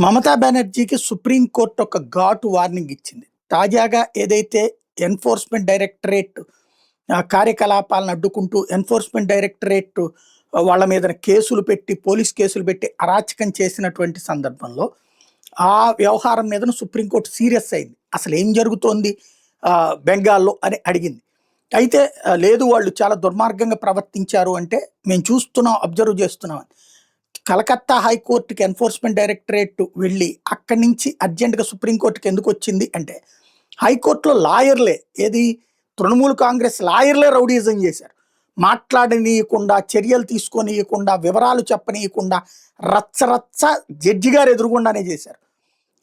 Mamata బెనర్జీకి supreme court ఒక ఘాటు warning ఇచ్చింది. తాజాగా ఏదైతే ఎన్ఫోర్స్మెంట్ డైరెక్టరేట్ కార్యకలాపాలను అడ్డుకుంటూ ఎన్ఫోర్స్మెంట్ డైరెక్టరేట్ వాళ్ళ మీద కేసులు పెట్టి పోలీస్ కేసులు పెట్టి అరాచకం చేసినటువంటి సందర్భంలో ఆ వ్యవహారం మీద సుప్రీంకోర్టు సీరియస్ అయింది. అసలు ఏం జరుగుతోంది బెంగాల్లో అని అడిగింది. అయితే లేదు వాళ్ళు చాలా దుర్మార్గంగా ప్రవర్తించారు అంటే మేము చూస్తున్నాం, అబ్జర్వ్ చేస్తున్నాం అని. కలకత్తా హైకోర్టుకి ఎన్ఫోర్స్మెంట్ డైరెక్టరేట్ వెళ్ళి అక్కడి నుంచి అర్జెంటుగా సుప్రీంకోర్టుకి ఎందుకు వచ్చింది అంటే, హైకోర్టులో లాయర్లే తృణమూల్ కాంగ్రెస్ లాయర్లే రౌడీజం చేశారు. మాట్లాడనీయకుండా, చర్యలు తీసుకోనీయకుండా, వివరాలు చెప్పనీయకుండా రచ్చరచ్చ జడ్జి గారు ఎదురుగుండానే చేశారు.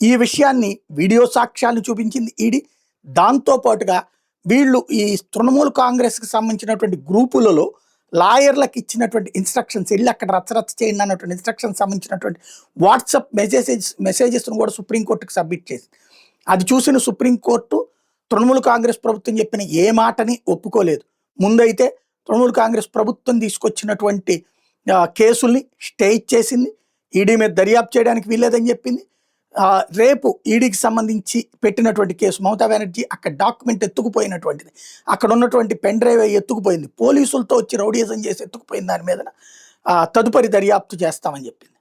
ఈ విషయాన్ని వీడియో సాక్ష్యాలను చూపించింది ఈడీ. దాంతోపాటుగా వీళ్ళు ఈ తృణమూల్ కాంగ్రెస్కి సంబంధించినటువంటి గ్రూపులలో లాయర్లకు ఇచ్చినటువంటి ఇన్స్ట్రక్షన్స్, వెళ్ళి అక్కడ రచ్చరచ్చ చేయండి అన్నటువంటి ఇన్స్ట్రక్షన్స్ సంబంధించినటువంటి వాట్సాప్ మెసేజెస్ను కూడా సుప్రీంకోర్టుకి సబ్మిట్ చేసి, అది చూసిన సుప్రీంకోర్టు తృణమూల్ కాంగ్రెస్ ప్రభుత్వం చెప్పిన ఏ మాటని ఒప్పుకోలేదు. ముందైతే తృణమూల్ కాంగ్రెస్ ప్రభుత్వం తీసుకొచ్చినటువంటి కేసుల్ని స్టే ఇచ్చేసింది. ఈడీ మీద దర్యాప్తు చేయడానికి వీల్లేదని చెప్పింది. రేపు ఈడీకి సంబంధించి పెట్టినటువంటి కేసు, మమతా బెనర్జీ అక్కడ డాక్యుమెంట్ ఎత్తుకుపోయినటువంటిది, అక్కడ ఉన్నటువంటి పెన్ డ్రైవ్ ఎత్తుకుపోయింది, పోలీసులతో వచ్చి రౌడీజం చేసి ఎత్తుకుపోయిన దాని మీద తదుపరి దర్యాప్తు చేస్తామని చెప్పింది.